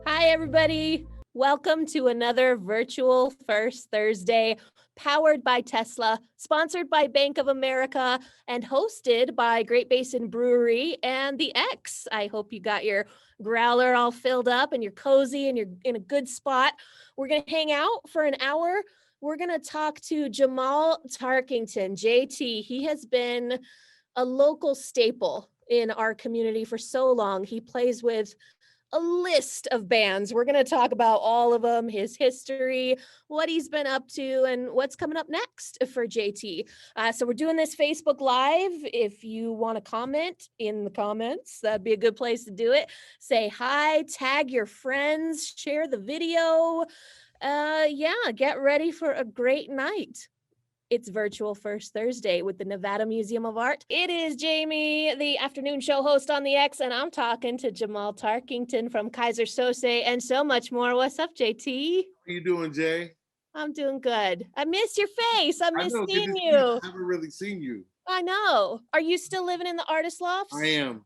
Hi, everybody. Welcome to another virtual First Thursday, powered by Tesla, sponsored by Bank of America, and hosted by Great Basin Brewery and the X. I hope you got your growler all filled up and you're cozy and you're in a good spot. We're going to hang out for an hour. We're going to talk to Jammal Tarkington, JT. He has been a local staple in our community for so long. He plays with a list of bands. We're going to talk about all of them, his history, what he's been up to, and what's coming up next for JT. So we're doing this Facebook Live. If you want to comment in the comments, that'd be a good place to do it. Say hi, tag your friends, share the video. Get ready for a great night. It's virtual First Thursday with the Nevada Museum of Art. It is Jamie, the afternoon show host on the X, and I'm talking to Jammal Tarkington from Kaiser Sose and so much more. What's up, JT? How you doing, Jay? I'm doing good. I miss your face. I miss know, good to seeing see you. you. I haven't really seen you. I know. Are you still living in the artist lofts? I am.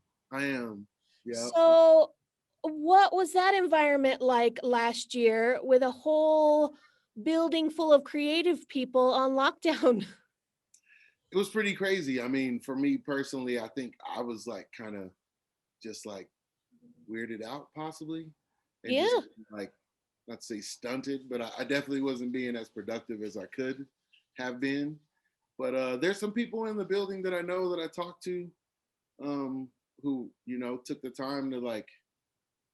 Yeah. So what was that environment like last year with a whole building full of creative people on lockdown? It was pretty crazy. I mean, for me personally, I think I was like kind of just like weirded out possibly. And Yeah. just like, not to say stunted, but I definitely wasn't being as productive as I could have been. But there's some people in the building that I know that I talked to who, took the time to like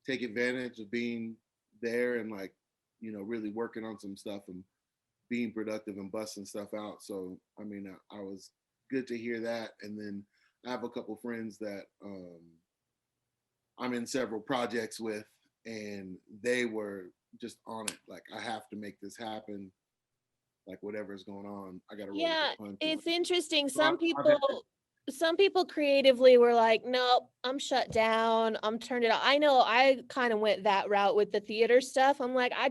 take advantage of being there and like, really working on some stuff and being productive and busting stuff out. So, I mean, I was good to hear that. And then I have a couple friends that I'm in several projects with, and they were just on it. Like, I have to make this happen. Like, whatever's going on, I got to roll with the punches. It's interesting. So Some people creatively were like, nope, I'm shut down. I'm turned it off. I know I kind of went that route with the theater stuff. I'm like, I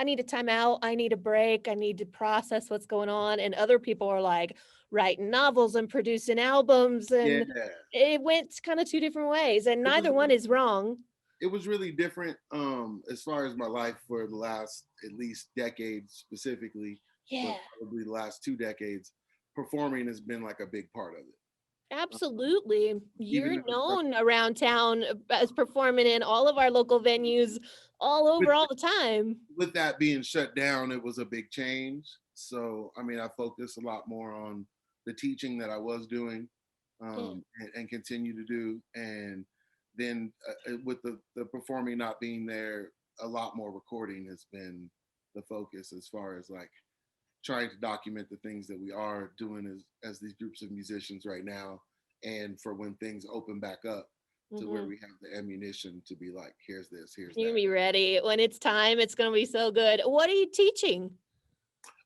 need a time out. I need a break. I need to process what's going on. And other people are like writing novels and producing albums. And it went kind of two different ways. And neither one is wrong. It was really different as far as my life for the last at least decade specifically. Yeah. But probably the last 2 decades, performing has been like a big part of it. Absolutely. You're known around town as performing in all of our local venues all over all the time. With that being shut down, it was a big change. So, I mean, I focused a lot more on the teaching that I was doing and continue to do. And then with the performing not being there, a lot more recording has been the focus as far as like trying to document the things that we are doing as these groups of musicians right now, and for when things open back up to where we have the ammunition to be like, here's this, here's that. You're gonna be ready when it's time. It's gonna be so good. What are you teaching?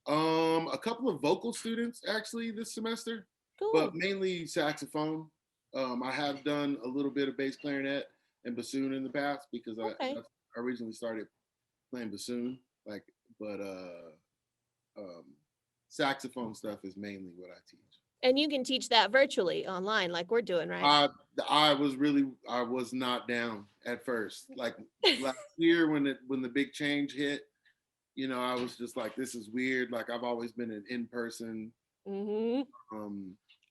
A couple of vocal students actually this semester, but mainly saxophone. I have done a little bit of bass clarinet and bassoon in the past because I originally started playing bassoon, but saxophone stuff is mainly what I teach. And you can teach that virtually online like we're doing, right? I was not down at first. Like last year when the big change hit, I was just like, this is weird. Like I've always been an in-person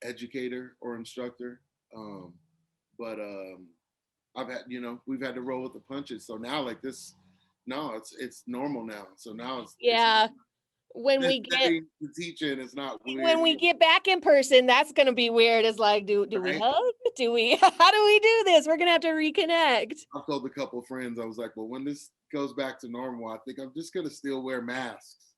educator or instructor. But I've had, we've had to roll with the punches. So now like this, no, it's normal now. So now it's when we get teaching, it's not weird. When we get back in person, that's gonna be weird. It's like, do we hug? How do we do this? We're gonna have to reconnect. I've told a couple of friends, I was like, well, when this goes back to normal, I think I'm just gonna still wear masks.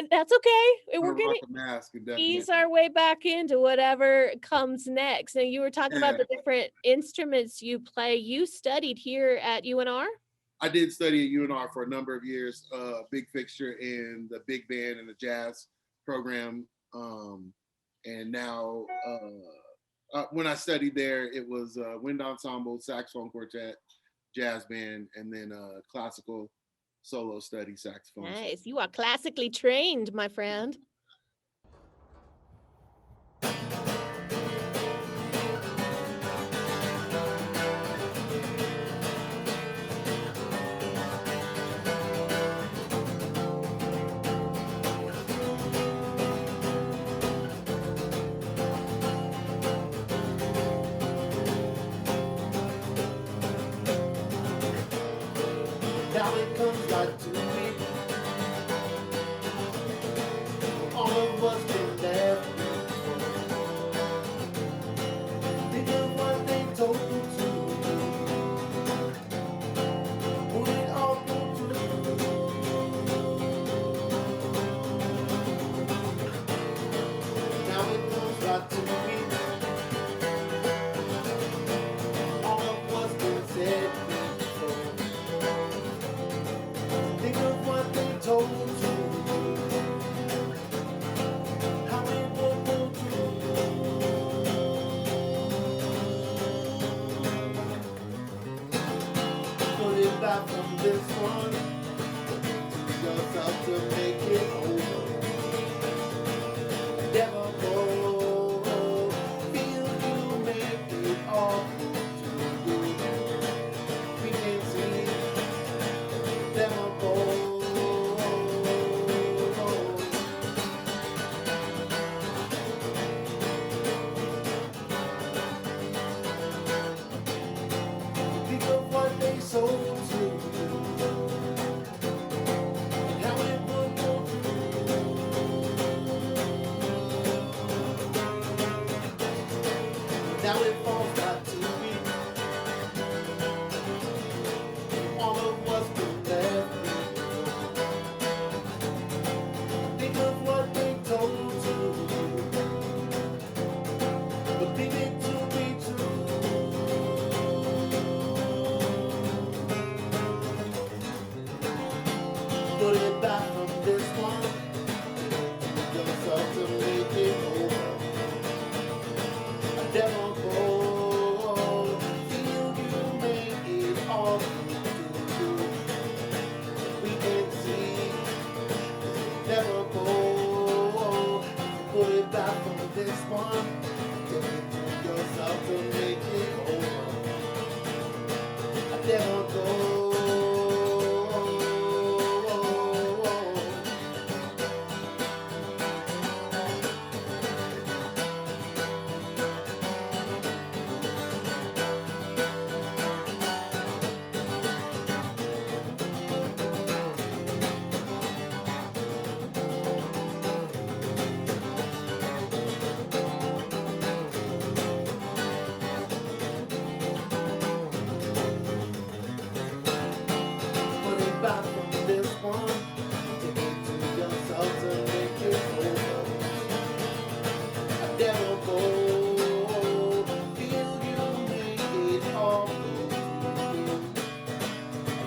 That's okay. We're gonna rock a mask and ease our way back into whatever comes next. And you were talking about the different instruments you play. You studied here at UNR? I did study at UNR for a number of years, big fixture in the big band and the jazz program. And now, when I studied there, it was wind ensemble, saxophone quartet, jazz band, and then classical solo study saxophone. Nice. You are classically trained, my friend. comes right to me. All of us been there. Think of what they told you to. Would it all go through? Now it comes right to me. All of what's been said before. Think of what they told you. How it will go through. Put it back from this one. Yourself to make it over. Never go. Feel you make it all to you. We can see. Never go. Think of what they sold to. Now it falls back to me. All of what's been left. Think of what they told you. Believe it to be true. Put it back from this one. Yourself to make it over. Never go. Feel you make it all you do. We can see. Never go. Put it back from this one. Give it to yourself to make it over. Never go. Back from this one, give it to yourself to make it over. I never go. Feel you make it all through.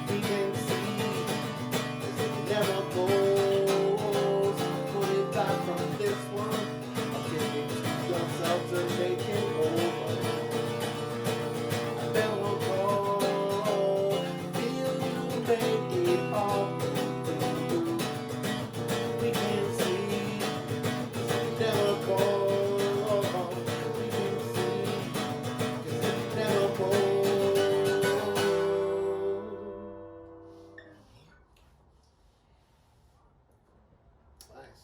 We can see it never goes. Put it back from this one. Give it to yourself to make it over. I never go. Feel you make it all through. We can see, never go. We can see, never go. Nice.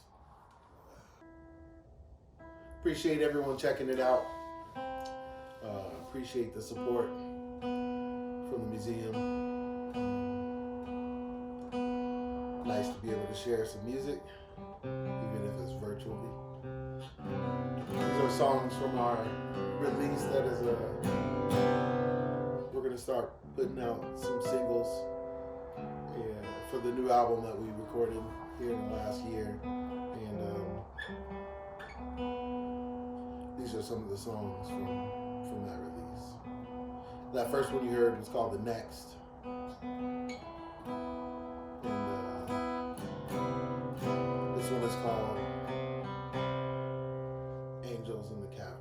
Appreciate everyone checking it out. Appreciate the support from the museum. Nice to be able to share some music, even if it's virtually. These are songs from our release that is we're going to start putting out some singles for the new album that we recorded here in the last year. And these are some of the songs from that release. That first one you heard was called The Next. This one is called Angels in the Caverns.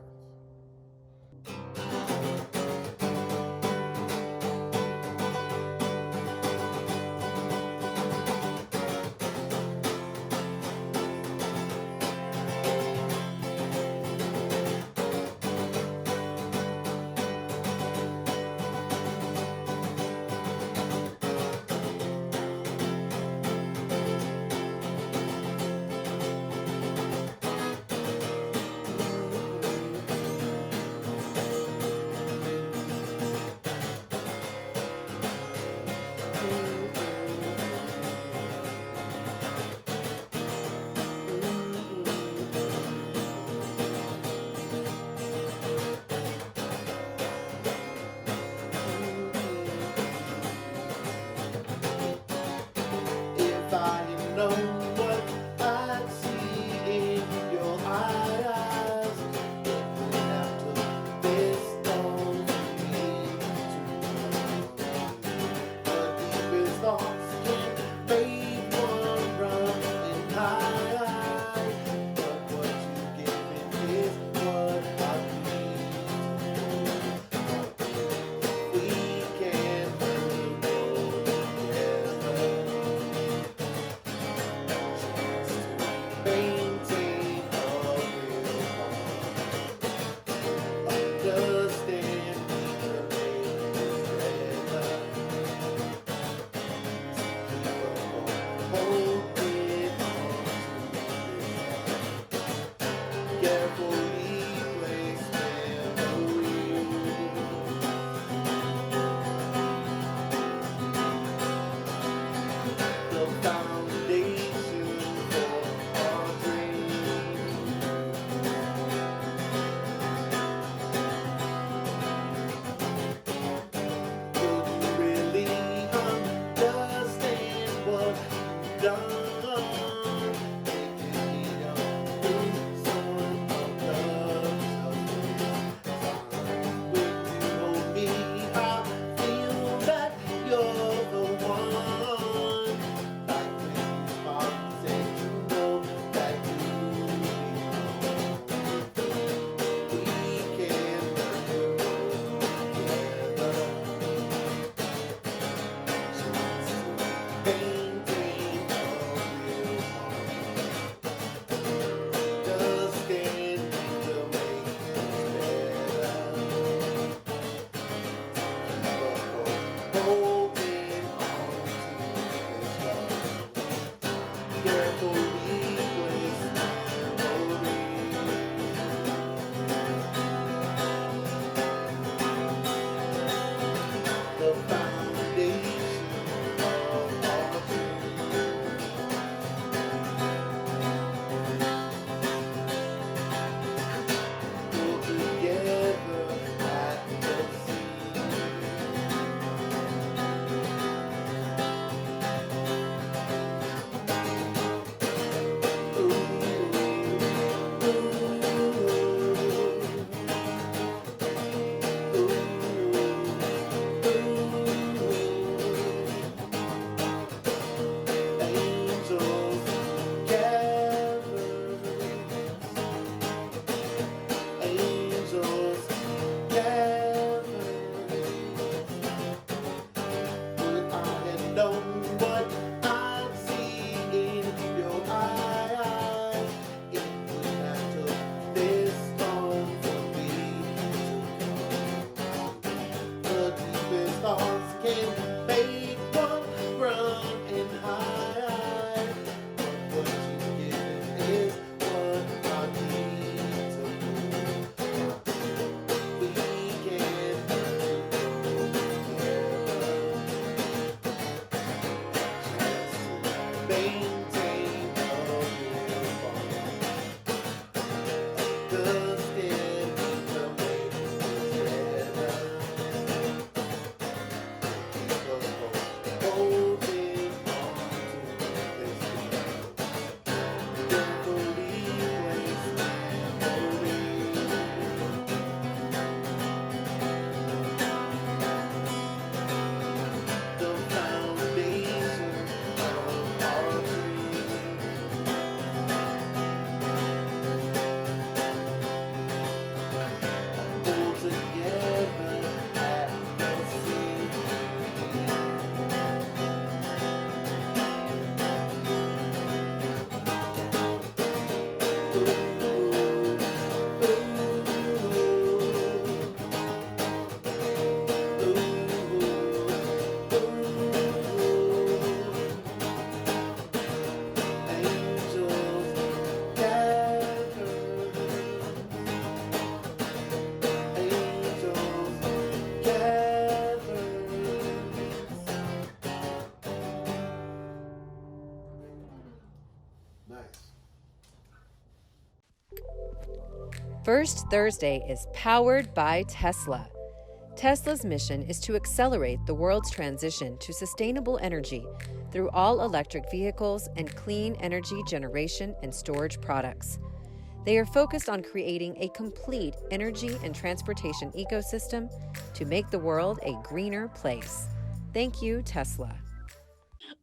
First Thursday is powered by Tesla. Tesla's mission is to accelerate the world's transition to sustainable energy through all-electric vehicles and clean energy generation and storage products. They are focused on creating a complete energy and transportation ecosystem to make the world a greener place. Thank you, Tesla.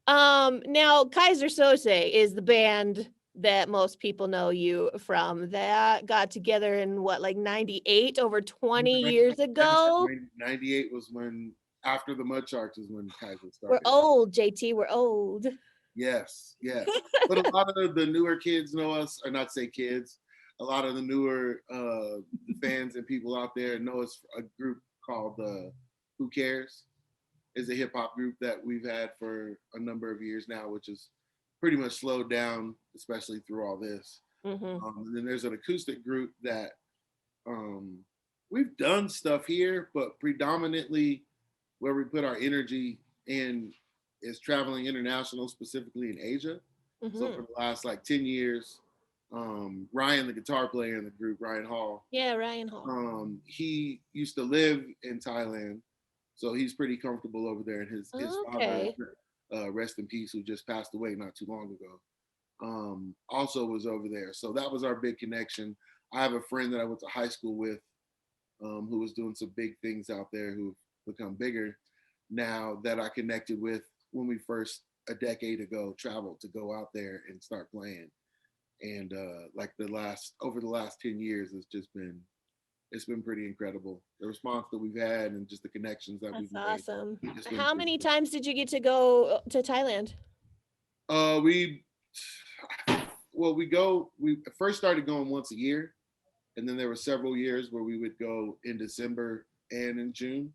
Now Kaiser Sose is the band that most people know you from. That got together in what, like 98, over 20 years ago? 98 was when, after the Mud Sharks is when Kaiser We're started. old, JT, we're old. Yes. But a lot of the newer kids know us, or not say kids, a lot of the newer fans and people out there know us. A group called Who Cares is a hip hop group that we've had for a number of years now, which is pretty much slowed down, especially through all this. And then there's an acoustic group that we've done stuff here, but predominantly where we put our energy in is traveling international, specifically in Asia. So for the last like 10 years, Ryan, the guitar player in the group, Ryan Hall. Yeah, Ryan Hall. He used to live in Thailand, so he's pretty comfortable over there. And his father, rest in peace, who just passed away not too long ago, also was over there. So that was our big connection. I have a friend that I went to high school with, who was doing some big things out there, who've become bigger now, that I connected with when we first, a decade ago, traveled to go out there and start playing. And like over the last 10 years, it's been pretty incredible. The response that we've had and just the connections that we've made. That's awesome. How many times did you get to go to Thailand? We first started going once a year, and then there were several years where we would go in December and in June.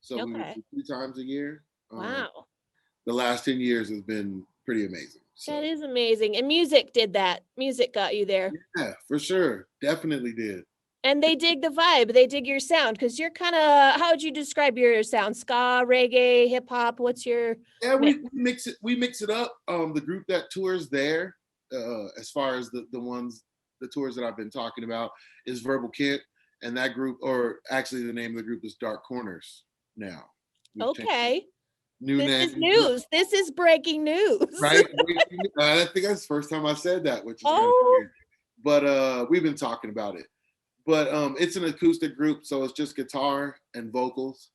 So we would do 2 times a year. Wow. The last 10 years has been pretty amazing. So. That is amazing. And music did that. Music got you there. Yeah, for sure. Definitely did. And they dig the vibe. They dig your sound, because you're kind of, how would you describe your sound? Ska, reggae, hip hop? What's your? Yeah, we mix it. We mix it up. The group that tours there, as far as the tours that I've been talking about, is Verbal Kent, and that group, or actually the name of the group is Dark Corners now. Okay. New this name. Is news. This is breaking news. Right? I think that's the first time I said that, which is kind of weird. But we've been talking about it. But it's an acoustic group, so it's just guitar and vocals.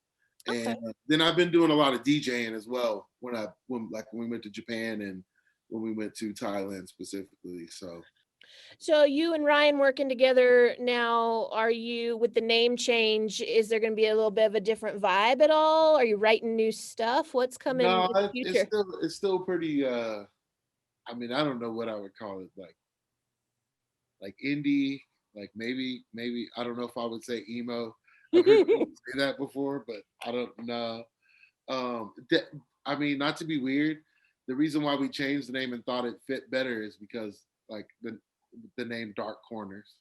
And then I've been doing a lot of DJing as well when we went to Japan and when we went to Thailand specifically. So you and Ryan working together now, are you, with the name change, is there going to be a little bit of a different vibe at all? Are you writing new stuff? What's coming in the future? It's still pretty, I mean, I don't know what I would call it, like indie, like maybe, I don't know if I would say emo. I've heard people say that before, but I don't know. I mean, not to be weird, the reason why we changed the name and thought it fit better is because like the name Dark Corners,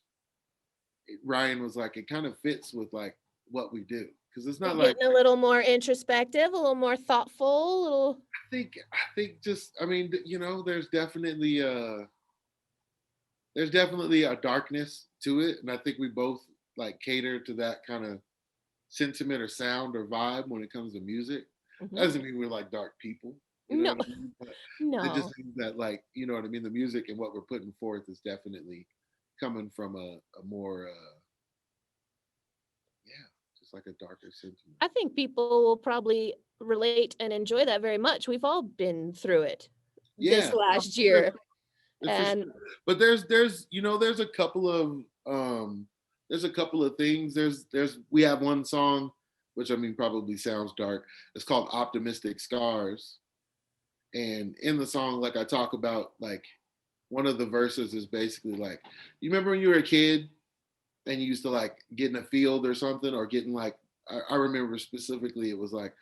Ryan was like, it kind of fits with like what we do, because it's not like a little more introspective, a little more thoughtful, a little. I think just, I mean, you know, there's definitely a darkness to it, and I think we both like cater to that kind of sentiment or sound or vibe when it comes to music. Doesn't mean we're like dark people. You know what I mean? But it just means that, like, you know what I mean, the music and what we're putting forth is definitely coming from a more just like a darker sentiment. I think people will probably relate and enjoy that very much. We've all been through it this last year. And but there's a couple of things. We have one song, which I mean probably sounds dark. It's called Optimistic Scars. And in the song, like I talk about, like one of the verses is basically like, you remember when you were a kid and you used to like get in a field or something, or getting like, I remember specifically, it was like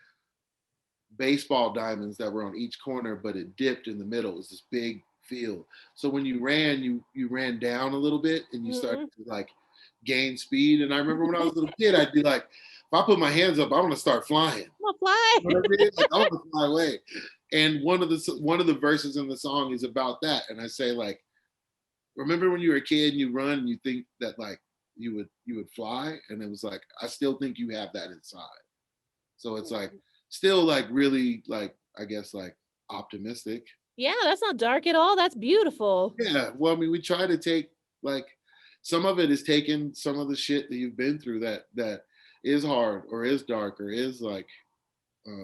baseball diamonds that were on each corner, but it dipped in the middle. It was this big field. So when you ran, you ran down a little bit and you started to like gain speed. And I remember when I was a little kid, I'd be like, if I put my hands up, I want to start flying. I'm gonna fly. You know what I mean? Like, I want to fly away. And one of the verses in the song is about that. And I say, like, remember when you were a kid and you run and you think that like you would fly, and it was like, I still think you have that inside. So it's like still like really like, I guess, like optimistic. Yeah, that's not dark at all. That's beautiful. Yeah, well, I mean, we try to take like, some of it is taking some of the shit that you've been through that is hard or is dark or is like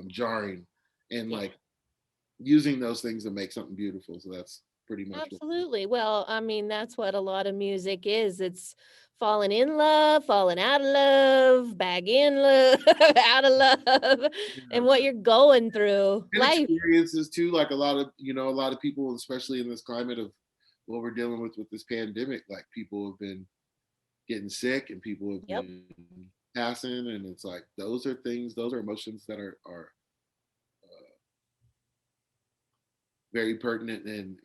jarring, and Yeah. like using those things to make something beautiful. So that's pretty much what. Absolutely. Well, I mean, that's what a lot of music is. It's falling in love, falling out of love, back in love, out of love, and Yeah. what you're going through. And Life. experiences too, like a lot of, a lot of people, especially in this climate of what we're dealing with this pandemic, like people have been getting sick and people have Yep. been passing, and it's like those are things, those are emotions that are very pertinent and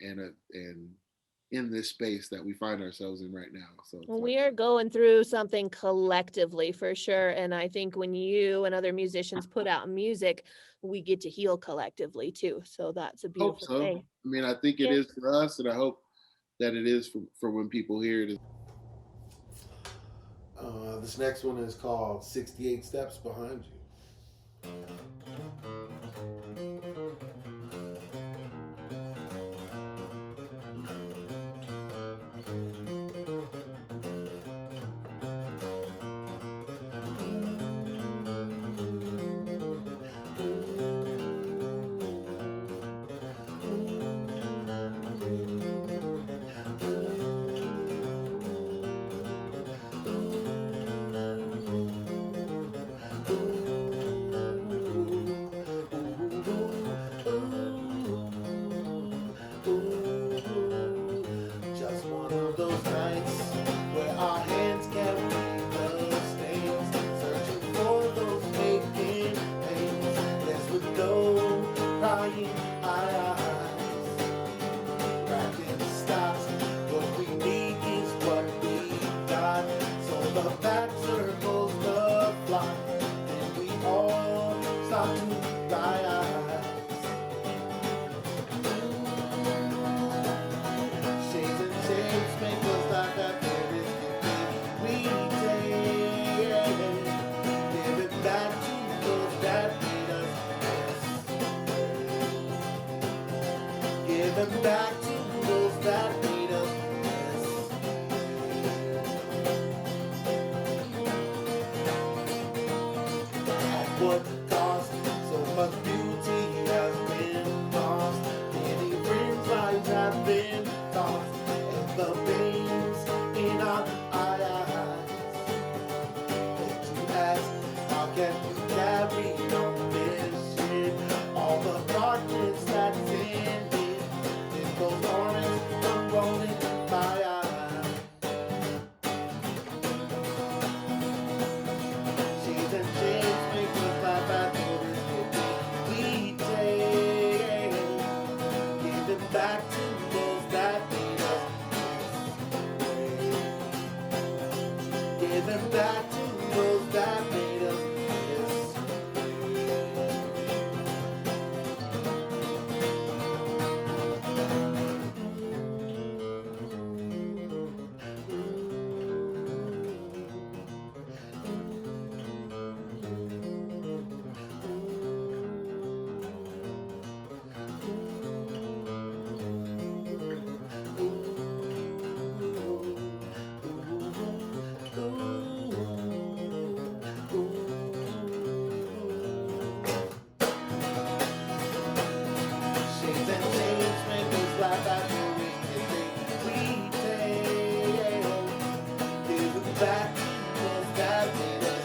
in this space that we find ourselves in right now. So it's Well, like, we are going through something collectively for sure. And I think when you and other musicians put out music, we get to heal collectively too. So that's a hope beautiful so. thing. I mean, I think it Yeah. is for us, and I hope that it is for when people hear it. This next one is called 68 Steps Behind You. Just one of those nights where our hands carry the stains, searching for those aching pains. Yes, with no crying eyes, practice stops. What we need is what we got. So the back circles the flock, and we all start to rise. Shades and shapes make us like that there is we take. Give it back to those that made us. Give it back to those that made us. At what cost? So much beauty has been lost. Many friends' lives have been lost. And the veins in our eyes. But you ask, how can you carry on this shit? All the darkness that's in it. It goes on and unrolling my eyes. Shades and shades make us laugh at the risk we take. Give it back to those that made us. Give it back to those that made us. Shades and shades make us laugh at the risk we take. Give it back to those that made us.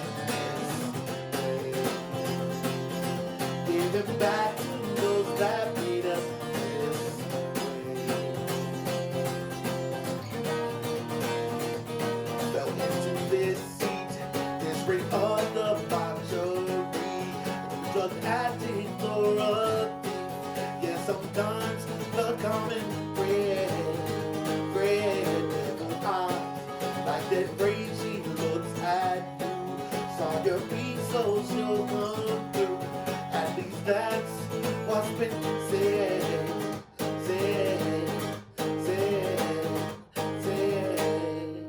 Give it back to those that made us. Fell into this seat, this ring of the debauchery, drug addict or a thief. Yeah, sometimes the common bread devil eyes, like that crazy looks at you. Saw your be so she'll come through. At least that's what's been said, said, said, said.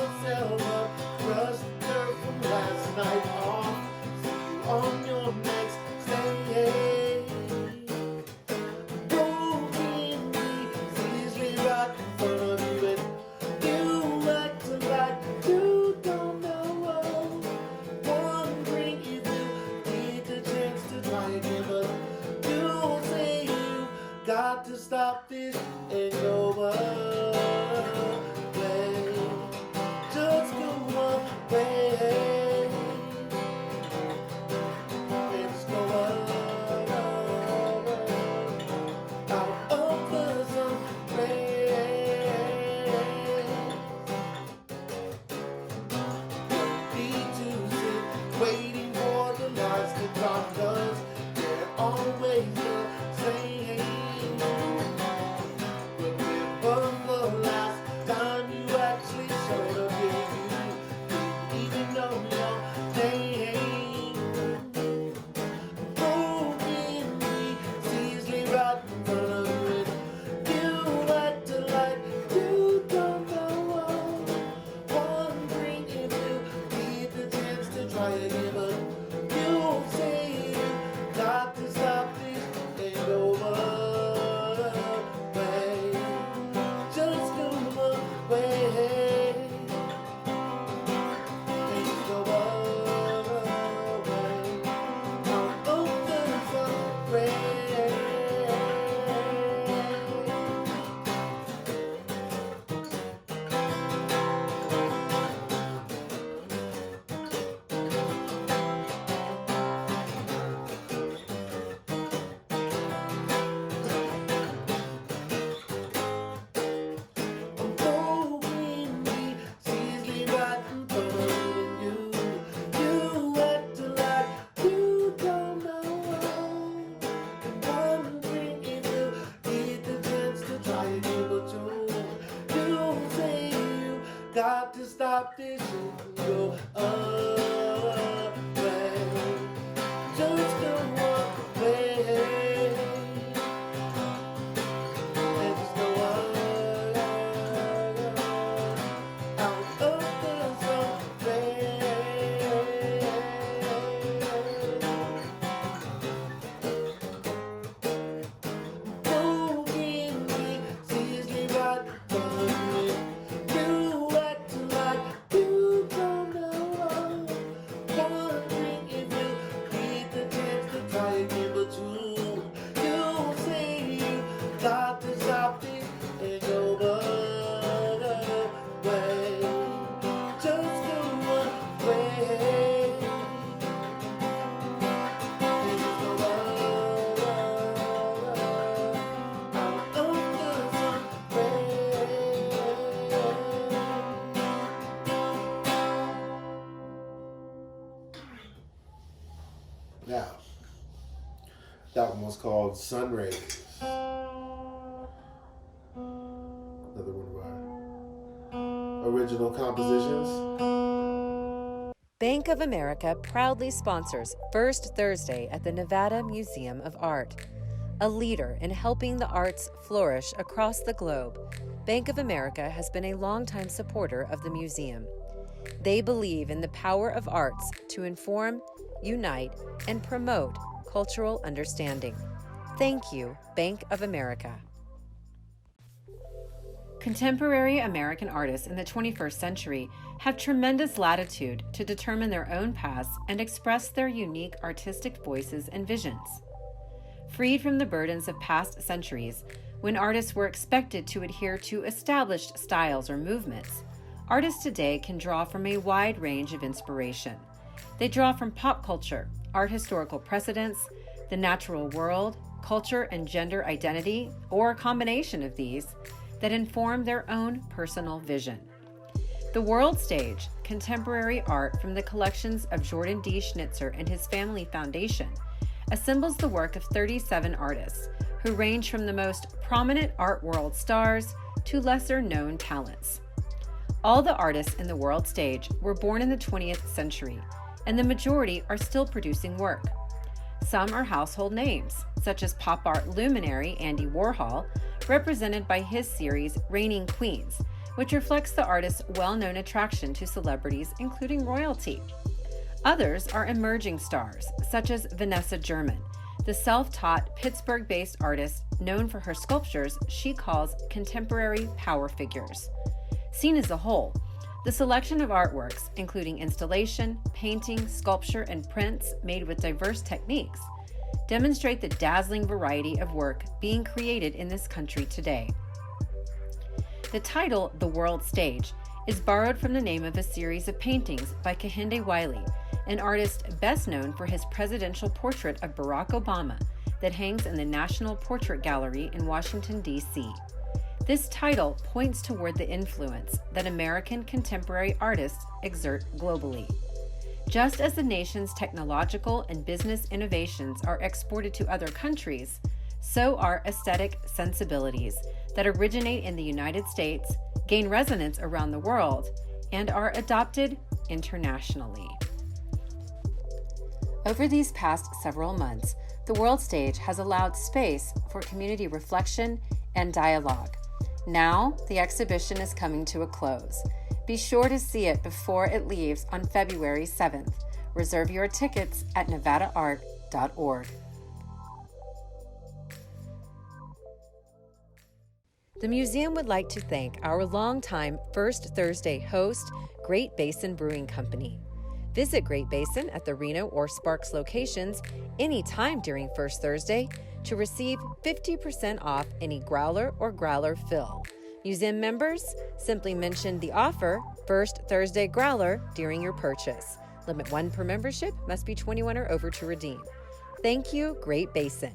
yourself up, brush the dirt from last night off. See you on your next stay. Broken pieces right in front of you, and you act like you don't know. Wondering if you get the chance to try again, but you say you got to stop this and go away. Just go away. Just go away. Out of the sun rays. Be to sit waiting for the lights to drop, 'cause they're always the same. But when was the last time you actually showed up? Yeah, you didn't even know your name. Broken pieces lay right in front of you, and you act like you don't know. Wondering if you get the chance to try again, but you say you got to stop this and go away. Just go away. Just go away. Out of the sun rays. Broken pieces lay right in front of you. You act like you don't know. Wondering if you get the chance to try again, but you say you got to stop this and go away. Just go away. And just go away. Out of the sun rays. Broken pieces lay right in front of you. You act like you don't know. Wondering if you get the chance to try again, but you say you got to stop it and go away. Just go away. And just go away. Out of the sun rays. Now, that one was called Sun Rays. Another one of our original compositions. Bank of America proudly sponsors First Thursday at the Nevada Museum of Art. A leader in helping the arts flourish across the globe, Bank of America has been a longtime supporter of the museum. They believe in the power of arts to inform, unite, and promote cultural understanding. Thank you, Bank of America. Contemporary American artists in the 21st century have tremendous latitude to determine their own paths and express their unique artistic voices and visions. Freed from the burdens of past centuries, when artists were expected to adhere to established styles or movements, artists today can draw from a wide range of inspiration. They draw from pop culture, art historical precedents, the natural world, culture and gender identity, or a combination of these, that inform their own personal vision. The World Stage, contemporary art from the collections of Jordan D. Schnitzer and his Family Foundation, assembles the work of 37 artists who range from the most prominent art world stars to lesser-known talents. All the artists in the World Stage were born in the 20th century, and the majority are still producing work. Some are household names, such as pop art luminary Andy Warhol, represented by his series Reigning Queens, which reflects the artist's well-known attraction to celebrities, including royalty. Others are emerging stars, such as Vanessa German, the self-taught Pittsburgh-based artist known for her sculptures she calls contemporary power figures. Seen as a whole, the selection of artworks, including installation, painting, sculpture, and prints made with diverse techniques, demonstrate the dazzling variety of work being created in this country today. The title, The World Stage, is borrowed from the name of a series of paintings by Kehinde Wiley, an artist best known for his presidential portrait of Barack Obama that hangs in the National Portrait Gallery in Washington, D.C. This title points toward the influence that American contemporary artists exert globally. Just as the nation's technological and business innovations are exported to other countries, so are aesthetic sensibilities that originate in the United States, gain resonance around the world, and are adopted internationally. Over these past several months, the World Stage has allowed space for community reflection and dialogue. Now, the exhibition is coming to a close. Be sure to see it before it leaves on February 7th. Reserve your tickets at nevadaart.org. The museum would like to thank our longtime First Thursday host, Great Basin Brewing Company. Visit Great Basin at the Reno or Sparks locations anytime during First Thursday to receive 50% off any growler or growler fill. Museum members, simply mention the offer First Thursday Growler during your purchase. Limit 1 per membership, must be 21 or over to redeem. Thank you, Great Basin.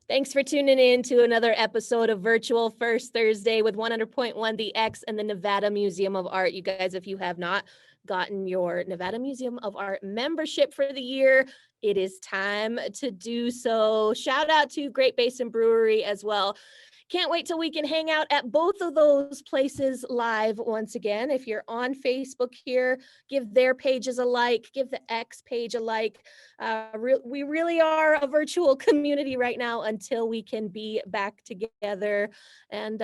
Thanks for tuning in to another episode of Virtual First Thursday with 100.1 The X and the Nevada Museum of Art. You guys, if you have not gotten your Nevada Museum of Art membership for the year, it is time to do so. Shout out to Great Basin Brewery as well. Can't wait till we can hang out at both of those places live once again. If you're on Facebook here, give their pages a like, give the X page a like. We really are a virtual community right now until we can be back together. And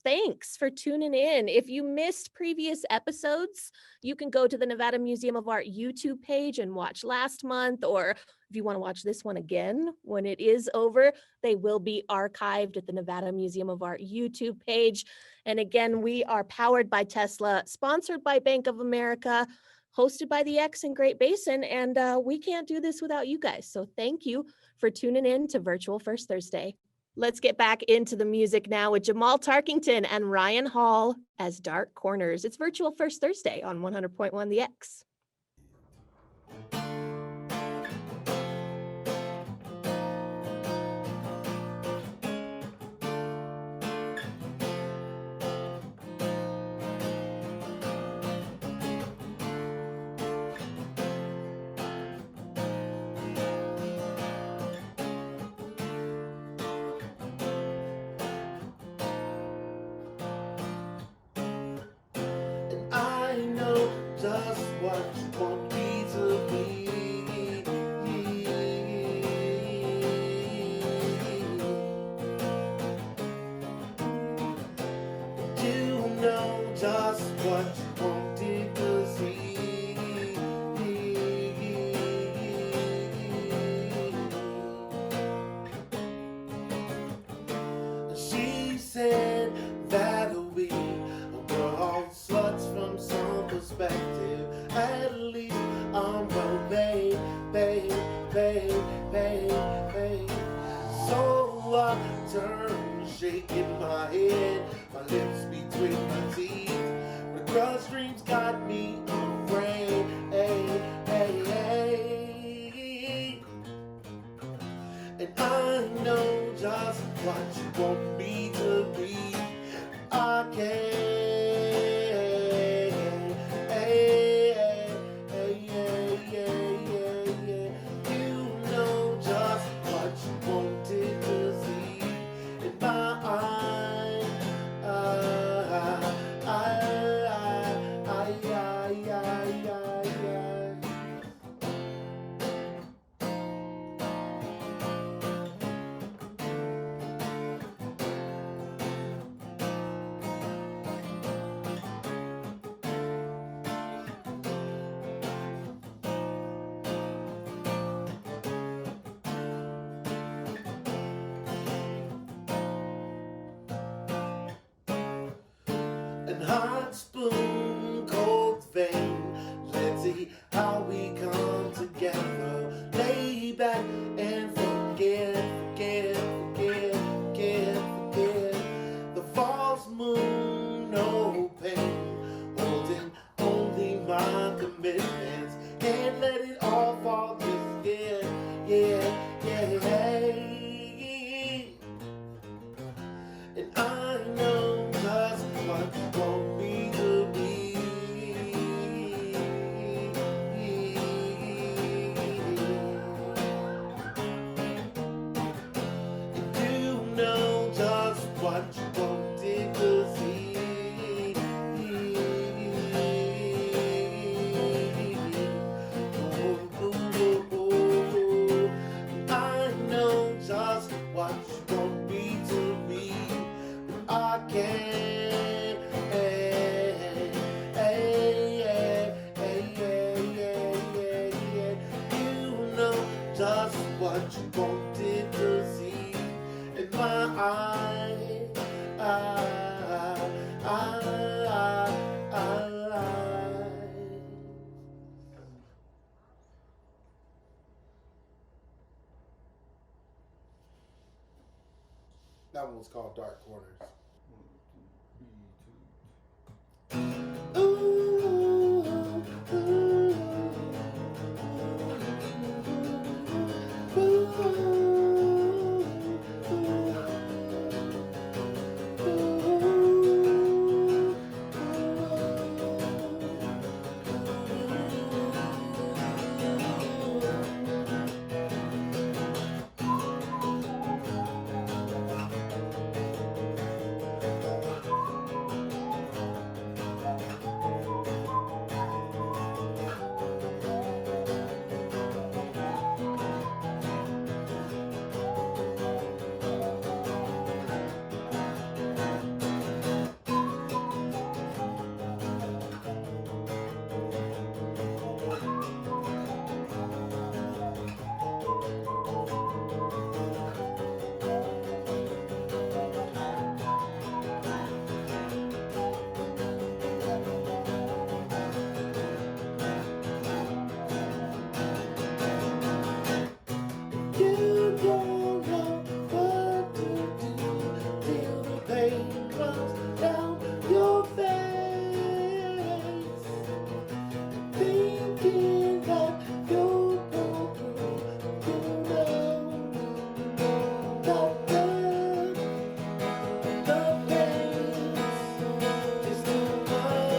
thanks for tuning in. If you missed previous episodes, you can go to the Nevada Museum of Art YouTube page and watch last month, or if you want to watch this one again when it is over, they will be archived at the Nevada Museum of Art YouTube page. And again, we are powered by Tesla, sponsored by Bank of America, hosted by the X and Great Basin, and we can't do this without you guys. So thank you for tuning in to Virtual First Thursday. Let's get back into the music now with Jammal Tarkington and Ryan Hall as Dark Corners. It's Virtual First Thursday on 100.1 The X. I know just what you want me to be. You know just what you wanted to see. She said that we were all sluts from some perspective. At least I'm well, babe. So I turned, shaking my head, my lips between my teeth. But crush dreams got me afraid. And I know just what you want me to be. I can't. You know just what you wanted to see in my eyes. and hot spoon, cold vein. Let's see how we come together. Lay back and forget, forget, forget, forget, forget. The false moon, no pain. Holding only my commitments. Can't let it all fall just yet, yeah, yeah. And I know just what you want me to be. And you know just what you wanted to see. I know just what you want me to be. I can't. You know just what you wanted to see in my eyes. That one was called Dark Corners. You don't know what to do till the pain comes down your face. Thinking that you'll pull through, you know that the pain is too much.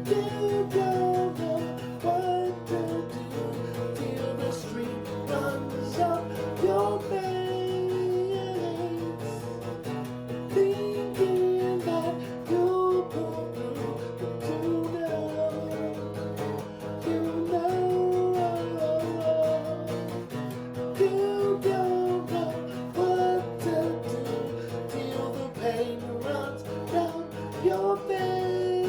You don't know what to do till the street runs up your face. Thinking that you'll pull through, but you don't know what to do till the pain runs down your face.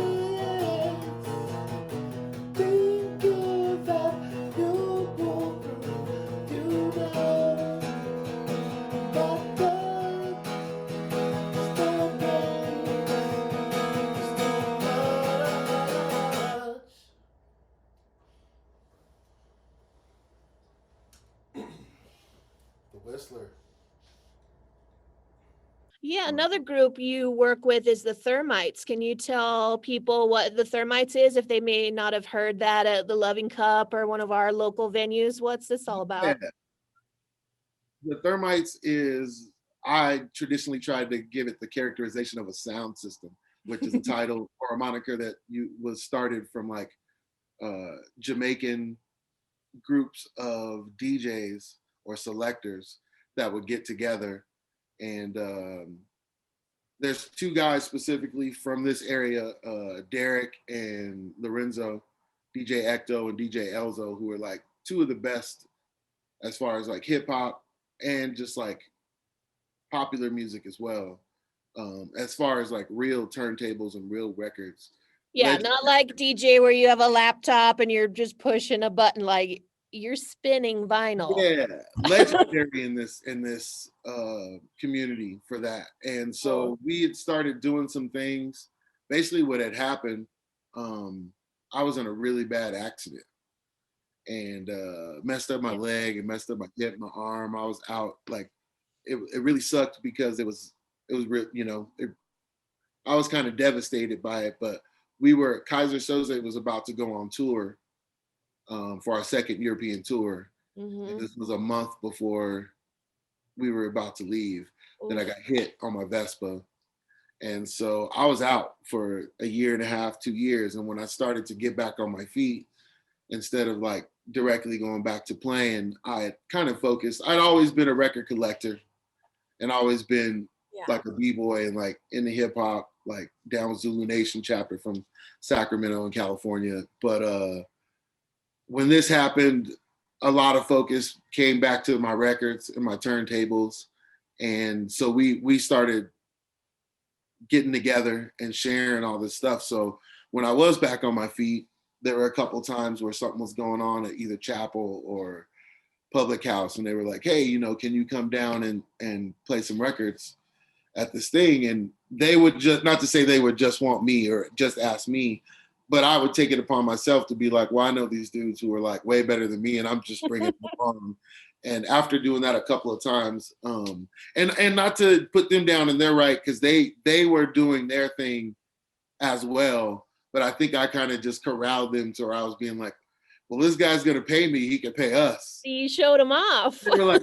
Thinking that you'll pull through, you know that the pain is too much. The Whistler. Yeah, another group you work with is the Thermites. Can you tell people what the Thermites is if they may not have heard that at the Loving Cup or one of our local venues? What's this all about? Yeah. The Thermites is, I traditionally tried to give it the characterization of a sound system, which is a title or a moniker that was started from like Jamaican groups of DJs or selectors that would get together. And there's two guys specifically from this area, Derek and Lorenzo. DJ Ecto and DJ Elzo, who are like two of the best as far as like hip hop and just like popular music as well. As far as like real turntables and real records. Yeah, not like DJ where you have a laptop and you're just pushing a button, like you're spinning vinyl. Yeah, legendary in this community for that. And so we had started doing some things. Basically, what had happened, I was in a really bad accident and messed up my leg and messed up my hip, my arm. I was out like it really sucked because it was real, you know. I was kind of devastated by it, but Kaiser Soze was about to go on tour for our second European tour. And this was a month before we were about to leave. Then I got hit on my Vespa. And so I was out for a year and a half, 2 years. And when I started to get back on my feet, instead of like directly going back to playing, I had kind of focused. I'd always been a record collector and always been like a b-boy and like in the hip hop, like down with Zulu Nation chapter from Sacramento in California. But when this happened, a lot of focus came back to my records and my turntables. And so we started getting together and sharing all this stuff. So when I was back on my feet, there were a couple times where something was going on at either chapel or public house. And they were like, hey, you know, can you come down and play some records at this thing? And they would just, not to say they would just want me or just ask me, but I would take it upon myself to be like, well, I know these dudes who are like way better than me and I'm just bringing them on. And after doing that a couple of times, and not to put them down in their right, because they were doing their thing as well. But I think I kind of just corralled them to where I was being like, well, this guy's going to pay me. He can pay us. You showed him off. They were like,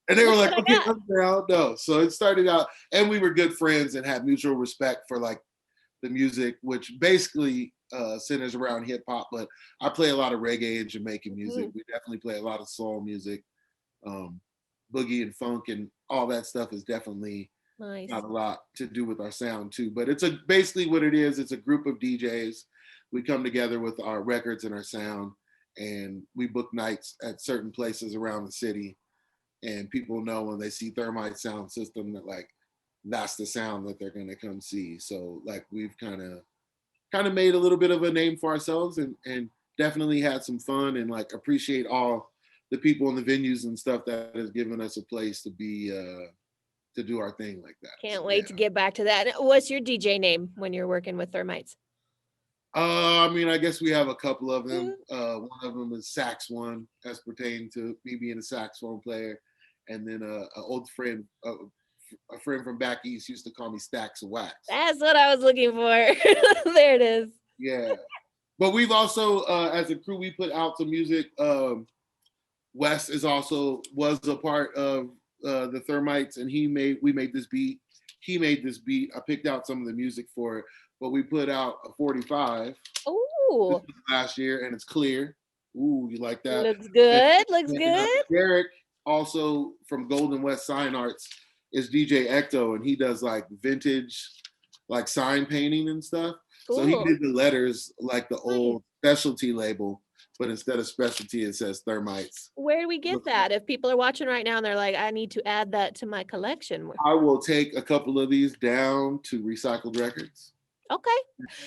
and they were like, okay, I'm down. No. So it started out, and we were good friends and had mutual respect for like the music, which basically centers around hip hop. But I play a lot of reggae and Jamaican music. We definitely play a lot of soul music. Boogie and funk and all that stuff is definitely got a lot to do with our sound too. But it's basically what it is. It's a group of DJs. We come together with our records and our sound, and we book nights at certain places around the city. And people know when they see Thermite Sound System that like that's the sound that they're gonna come see. So like we've kind of made a little bit of a name for ourselves and definitely had some fun and like appreciate all the people in the venues and stuff that has given us a place to be to do our thing like that. Can't wait to get back to that. What's your DJ name when you're working with Thermites? I mean, I guess we have a couple of them. One of them is Sax One, as pertaining to me being a saxophone player, and then an old friend, a friend from back east, used to call me Stacks of Wax. That's what I was looking for. There it is. Yeah, but we've also, as a crew, we put out some music. Wes was a part of the Thermites, and we made this beat. He made this beat. I picked out some of the music for it, but we put out a 45 last year, and it's clear. Ooh, you like that? Looks good. And Derek, also from Golden West Sign Arts, is DJ Ecto, and he does like vintage, like sign painting and stuff. Cool. So he did the letters like the old specialty label, but instead of specialty, it says Thermites. Where do we get that? If people are watching right now and they're like, I need to add that to my collection. I will take a couple of these down to Recycled Records. Okay.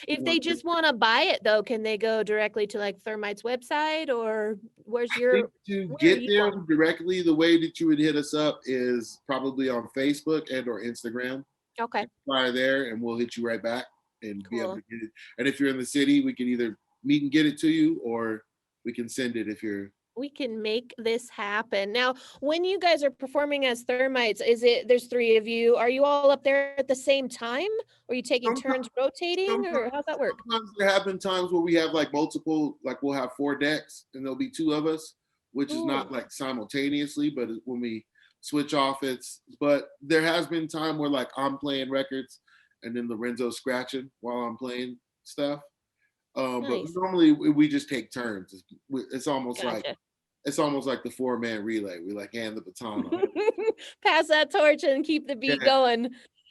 If they just want to buy it though, can they go directly to like Thermite's website, or where's your? To get them directly, the way that you would hit us up is probably on Facebook and or Instagram. Okay. Fly there and we'll hit you right back and be able to get it. And if you're in the city, we can either meet and get it to you, or we can send it if you're. We can make this happen. Now, when you guys are performing as Thermites, there's three of you. Are you all up there at the same time? Or are you taking turns rotating, or how's that work? Sometimes there have been times where we have like multiple, like we'll have 4 decks and there'll be 2 of us, which is not like simultaneously, but when we switch off, but there has been time where like I'm playing records and then Lorenzo's scratching while I'm playing stuff. But normally we just take turns. It's almost like the 4-man relay. We like hand the baton on. Pass that torch and keep the beat going.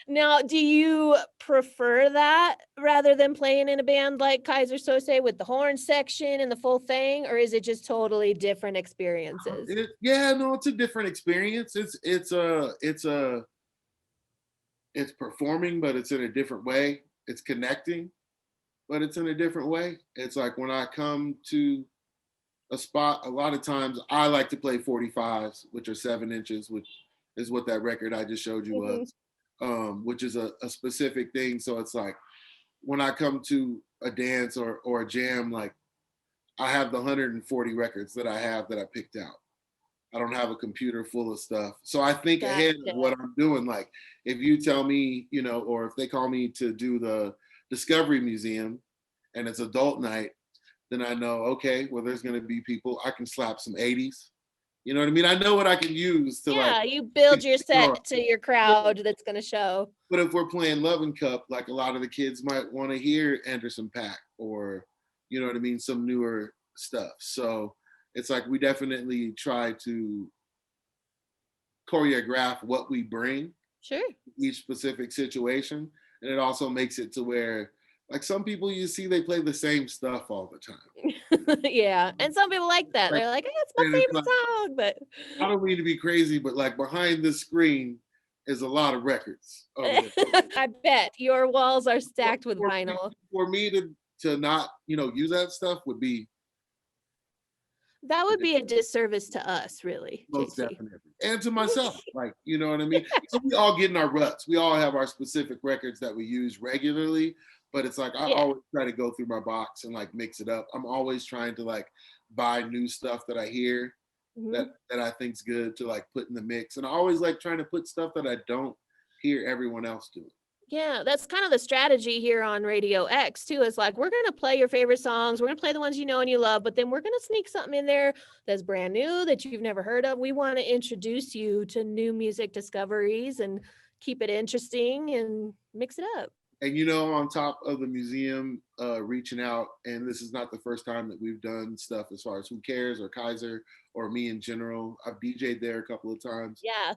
Now, do you prefer that rather than playing in a band like Kaiser Sose with the horn section and the full thing, or is it just totally different experiences? Yeah, no, it's a different experience. It's performing, but it's in a different way. It's connecting, but it's in a different way. It's like when I come to a spot, a lot of times I like to play 45s, which are 7 inches, which is what that record I just showed you Mhm. was, which is a specific thing. So it's like when I come to a dance or a jam, like I have the 140 records that I have that I picked out. I don't have a computer full of stuff. So I think ahead of Gotcha. what I'm doing. Like if you tell me, or if they call me to do the Discovery Museum and it's adult night, then I know, okay, well, there's going to be people. I can slap some 80s. You know what I mean? I know what I can use to like Yeah, you build your explore. set to your crowd that's gonna show. But if we're playing Love and Cup, like a lot of the kids might want to hear Anderson Paak or, you know what I mean, some newer stuff. So it's like we definitely try to choreograph what we bring Sure. each specific situation, and it also makes it to where like some people you see they play the same stuff all the time. Yeah, and some people like that. Like, They're like, "Eh, it's my and it's favorite like, song," but I don't mean to be crazy, but like behind this screen is a lot of records over there. I bet your walls are For, stacked with for me, vinyl. for me to not use that stuff would be That would be a disservice to us, really, most JT. definitely, and to myself, like you know what I mean. So we all get in our ruts. We all have our specific records that we use regularly, but it's like I Yeah. always try to go through my box and like mix it up. I'm always trying to like buy new stuff that I hear Mhm. that I think's good to like put in the mix, and I always like trying to put stuff that I don't hear everyone else do. Yeah, that's kind of the strategy here on Radio X too. Is like we're gonna play your favorite songs, we're gonna play the ones you know and you love, but then we're gonna sneak something in there that's brand new that you've never heard of. We want to introduce you to new music discoveries and keep it interesting and mix it up. And on top of the museum reaching out, and this is not the first time that we've done stuff as far as Who Cares or Kaiser or me in general. I've DJ'd there a couple of times. Yeah.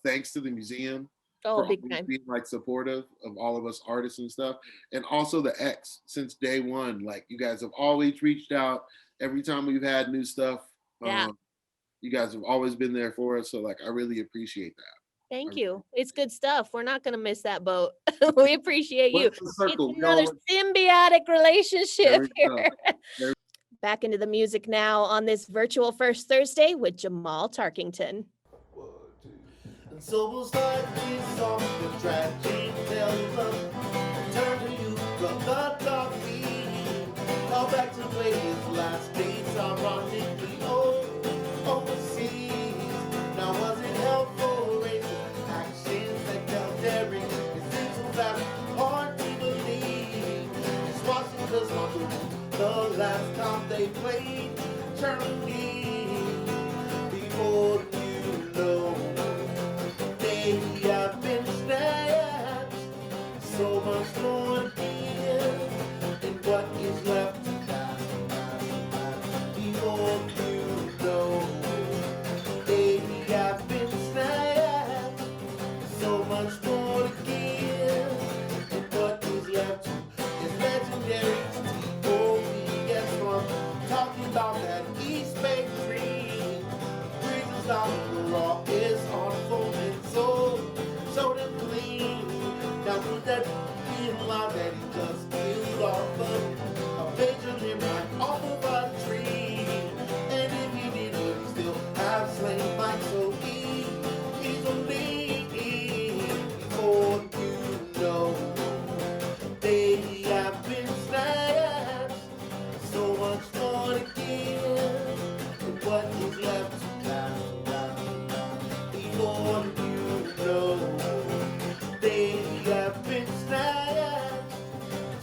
Thanks to the museum Oh, for big always time. being like supportive of all of us artists and stuff, and also the X since day one. Like you guys have always reached out every time we've had new stuff. Yeah. You guys have always been there for us, so like I really appreciate that. Thank you. It's good stuff. We're not going to miss that boat. We appreciate you. What's the It's circle? another symbiotic There relationship we go. here. There- Back into the music now on this virtual First Thursday with Jammal Tarkington. And so we'll start this off with tragic tales of turn to you from the coffee. Call back to play his last days ironically overseas. Now was it helpful racing actions that felt daring? Is it so fast, hard to believe? It's Washington's the last time they played Germany. Before you know, they have been snatched. So much more to give, and what is left to last. Before you know, they have been snatched. So much more to give, and what is left is legendary. Oh, yes, from talking about that East Bay dream. Reasons not the raw is on full and so them clean. Now would that be a lie that he just killed off a major limb right off of a tree? And if he did, would he still have slain Mike so easily? Before you know, they have been snatched. So much more to give, and what is left to last. Before you know, they have been snatched.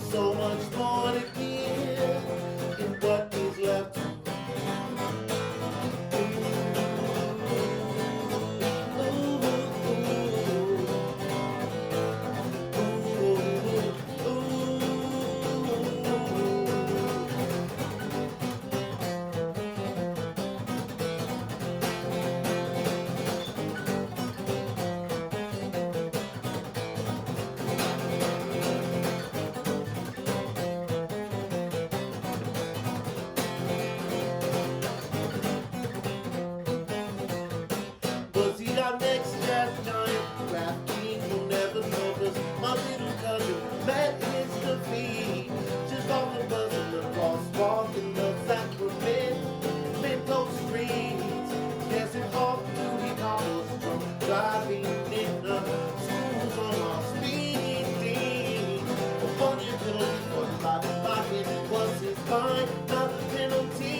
But see, our next jazz giant rap king will never know, 'cause my little cousin met his defeat just off the bus of the crosswalk in the Sacramento streets. Dancing off to the cobblestone, driving in the schools on our speed team. A funny penalty for life, pocket was his fine, not a penalty.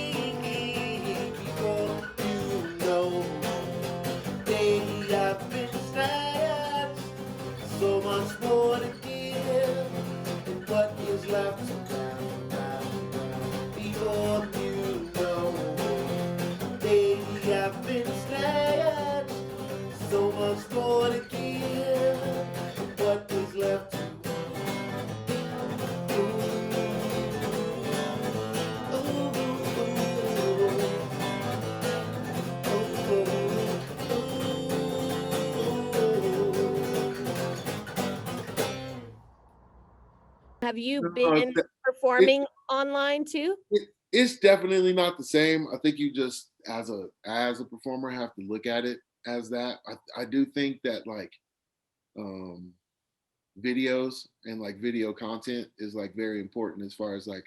Before you know, they have been snatched. So much more to give, and what is left to have. Before you know, they have been snatched. So much more to give, and what is left to Have you No, been performing online too? it's definitely not the same. I think you just as a performer have to look at it as that. I do think that like um videos and like video content is like very important as far as like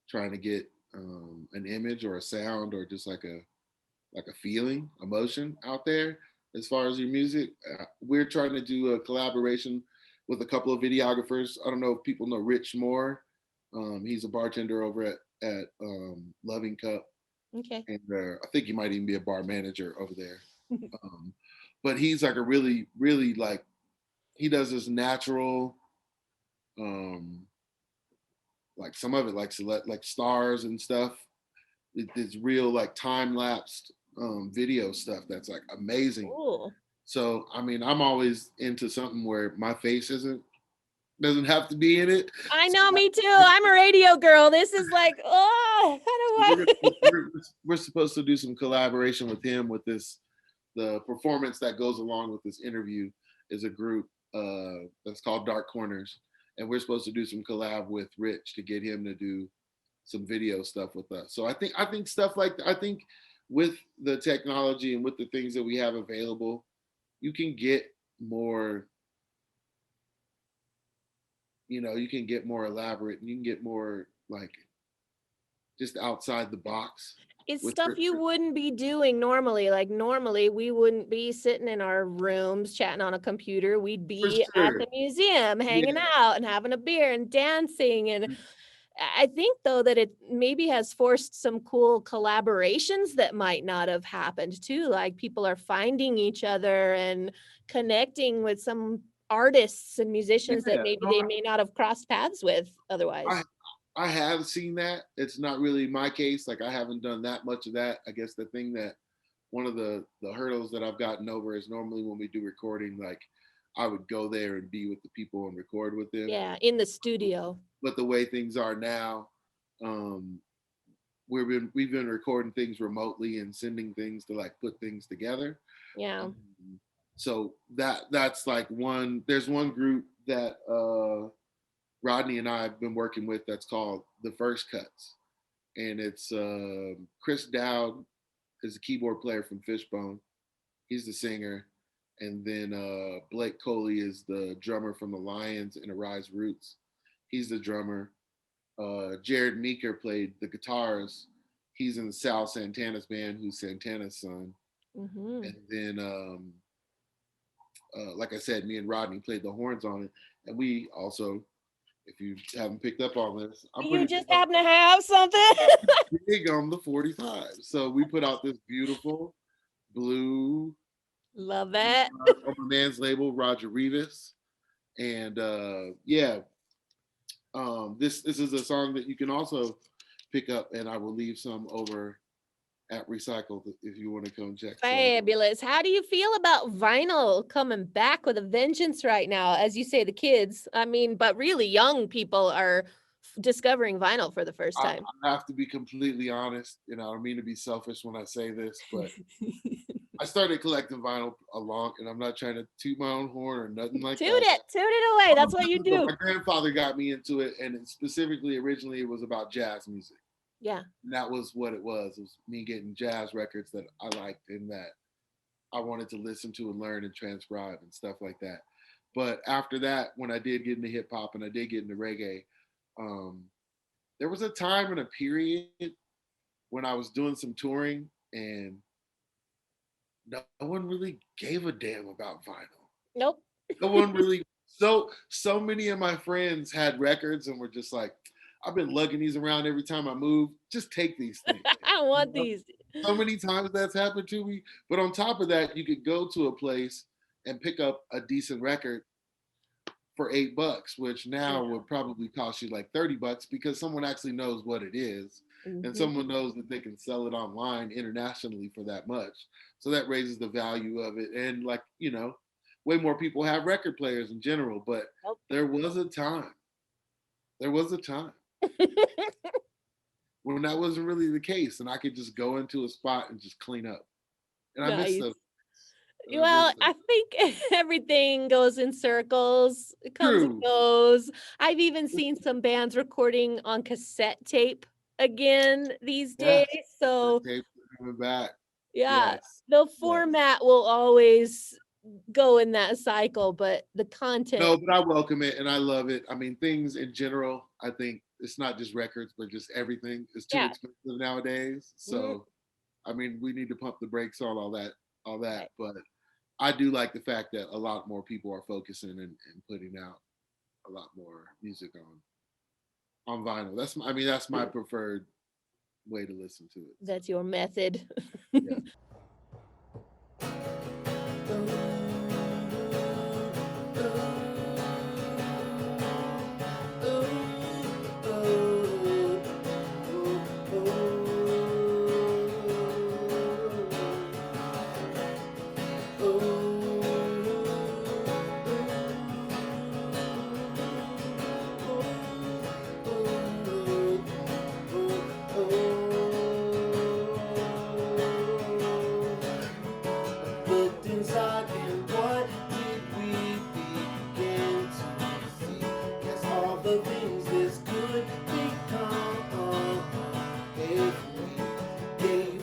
trying to get an image or a sound or just like a feeling, emotion out there. As far as your music, we're trying to do a collaboration with a couple of videographers. I don't know if people know Rich Moore. He's a bartender over at Loving Cup, Okay. and I think he might even be a bar manager over there. um, but he's like a really like he does this natural, um, like some of it like select like stars and stuff. It's real like time lapsed video stuff that's like amazing. Cool. So I mean, I'm always into something where my face doesn't have to be in it. I know, me too. I'm a radio girl. This is like, oh, how do I? We're supposed to do some collaboration with him with this. The performance that goes along with this interview is a group that's called Dark Corners, and we're supposed to do some collab with Rich to get him to do some video stuff with us. So I think stuff like I think with the technology and with the things that we have available, you can get more, you can get more elaborate and you can get more like just outside the box. It's with stuff you wouldn't be doing normally. Like normally we wouldn't be sitting in our rooms chatting on a computer. We'd be at the museum hanging out and having a beer and dancing. And I think though that it maybe has forced some cool collaborations that might not have happened too. Like people are finding each other and connecting with some artists and musicians that maybe they may not have crossed paths with otherwise. I have seen that. It's not really my case. Like I haven't done that much of that. I guess the thing that one of the hurdles that I've gotten over is normally when we do recording, like I would go there and be with the people and record with them. Yeah, in the studio. But the way things are now, we've been recording things remotely and sending things to like put things together. Yeah. So that's like there's one group that Rodney and I have been working with that's called The First Cuts. And it's Chris Dowd is the keyboard player from Fishbone. He's the singer. And then Blake Coley is the drummer from the Lions and Arise Roots. He's the drummer. Jared Meeker played the guitars. He's in the Sal Santana's band, who's Santana's son. Mm-hmm. And then, like I said, me and Rodney played the horns on it. And we also, if you haven't picked up on this, you just happen to have something big on the 45. So we put out this beautiful blue. Love that. On my man's label, Roger Rivas. And this is a song that you can also pick up, and I will leave some over at Recycled if you want to come check. Fabulous. How do you feel about vinyl coming back with a vengeance right now? As you say, the kids, I mean, but really young people are discovering vinyl for the first time. I have to be completely honest, and I don't mean to be selfish when I say this, but I started collecting vinyl and I'm not trying to toot my own horn or nothing like that. Toot it away. That's what you do. My grandfather got me into it, and specifically, originally, it was about jazz music. Yeah. And that was what it was. It was me getting jazz records that I liked and that I wanted to listen to and learn and transcribe and stuff like that. But after that, when I did get into hip hop and I did get into reggae, um, there was a time and a period when I was doing some touring and no one really gave a damn about vinyl. Nope. No one really. So many of my friends had records and were just like, I've been lugging these around every time I move. Just take these things. I want these. So many times that's happened to me. But on top of that, you could go to a place and pick up a decent record for $8, which now would probably cost you like $30 because someone actually knows what it is. And someone knows that they can sell it online internationally for that much. So that raises the value of it. And like, way more people have record players in general, but there was a time when that wasn't really the case. And I could just go into a spot and just clean up. And I miss those. Well, I think everything goes in circles. It comes and goes. I've even seen some bands recording on cassette tape again these days. So tape coming back. Yeah, the format will always go in that cycle, but the content. No, but I welcome it and I love it. I mean, things in general, I think it's not just records, but just everything is too expensive nowadays. So, I mean, we need to pump the brakes on all that. Right. But I do like the fact that a lot more people are focusing and putting out a lot more music on vinyl. That's my preferred way to listen to it. That's your method. Yeah.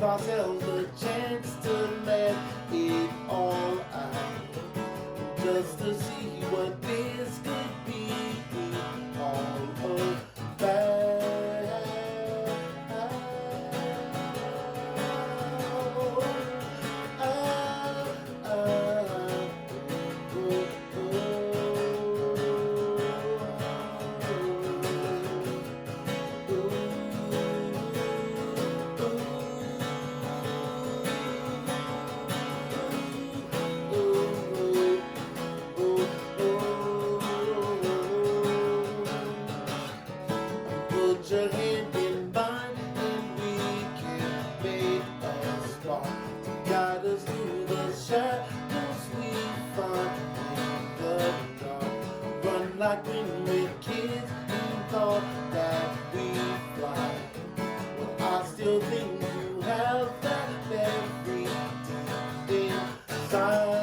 Ourselves a chance to let it all out, just to see what this could be all about. Put your hand in mine and we can make a spark to guide us through the shadows we find in the dark. Run like when we're kids who thought that we fly. Well, I still think you have that very deep inside.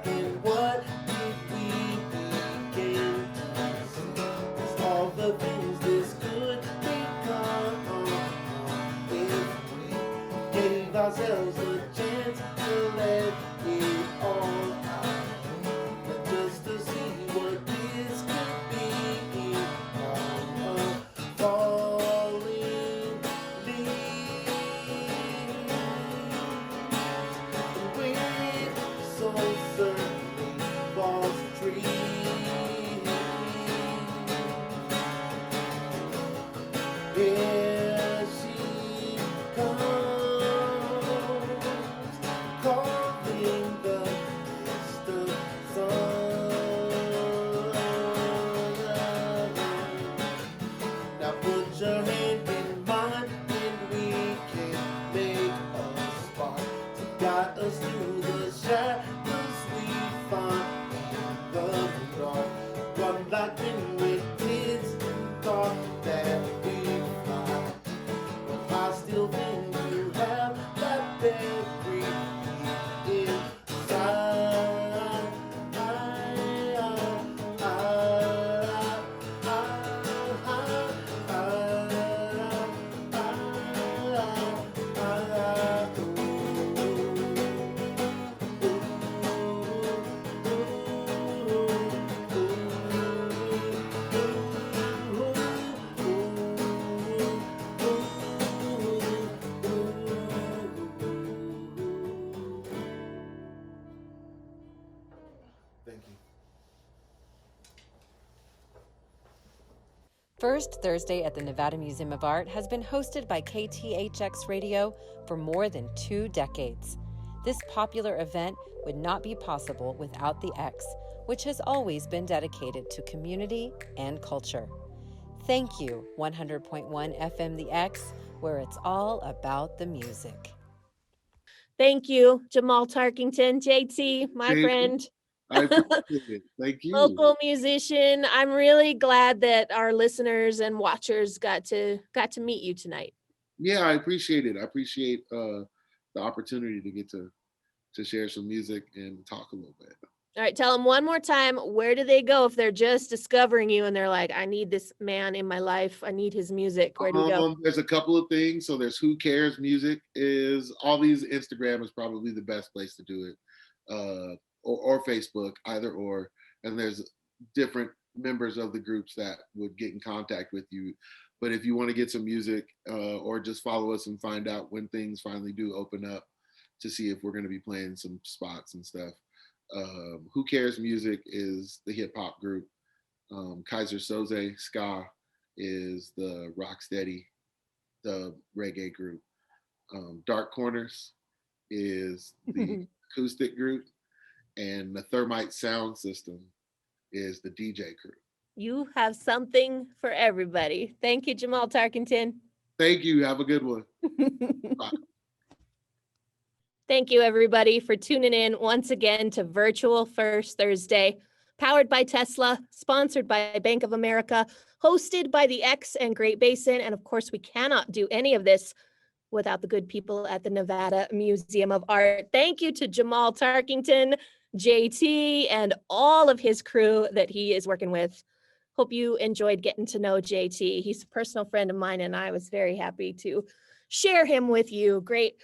And what did we begin to see? It's all the things this could become if we gave ourselves a chance to let it all out, just to see what this could be all a falling leaf. So certainly falls tree. Here she comes, calling the distant sun. Now put your hand in mine and we can make a spark to guide us through the shadows we find in the dark. Run like when we're kids and thought that we'd fly. But I still think you have that degree inside. Thank you. First Thursday at the Nevada Museum of Art has been hosted by KTHX Radio for more than 2 decades. This popular event would not be possible without the X, which has always been dedicated to community and culture. Thank you, 100.1 FM The X, where it's all about the music. Thank you, Jammal Tarkington, JT, my Thank you. friend. I appreciate it. Thank you. Local musician. I'm really glad that our listeners and watchers got to meet you tonight. Yeah, I appreciate it. I appreciate the opportunity to get to share some music and talk a little bit. All right, tell them one more time, where do they go if they're just discovering you and they're like, I need this man in my life. I need his music. Where do we go? There's a couple of things. So there's Who Cares Music is all these. Instagram is probably the best place to do it. Or Facebook, either or. And there's different members of the groups that would get in contact with you. But if you want to get some music or just follow us and find out when things finally do open up to see if we're going to be playing some spots and stuff. Who Cares Music is the hip hop group. Kaiser Soze Ska is the Rocksteady, the reggae group. Dark Corners is the acoustic group. And the Thermite Sound System is the DJ crew. You have something for everybody. Thank you, Jammal Tarkington. Thank you. Have a good one. Bye. Thank you, everybody, for tuning in once again to Virtual First Thursday, powered by Tesla, sponsored by Bank of America, hosted by the X and Great Basin. And of course, we cannot do any of this without the good people at the Nevada Museum of Art. Thank you to Jammal Tarkington, JT, and all of his crew that he is working with. Hope you enjoyed getting to know JT. He's a personal friend of mine, and I was very happy to share him with you. Great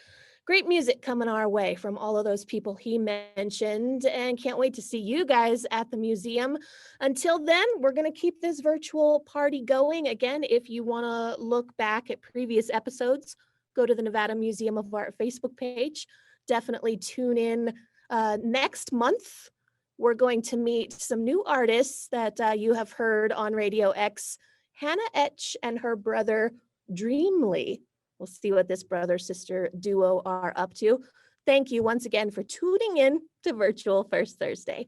music coming our way from all of those people he mentioned, and can't wait to see you guys at the museum. Until then, we're going to keep this virtual party going. Again, if you want to look back at previous episodes, go to the Nevada Museum of Art Facebook page. Definitely tune in. Next month, we're going to meet some new artists that you have heard on Radio X. Hannah Etch and her brother Dreamly. We'll see what this brother-sister duo are up to. Thank you once again for tuning in to Virtual First Thursday.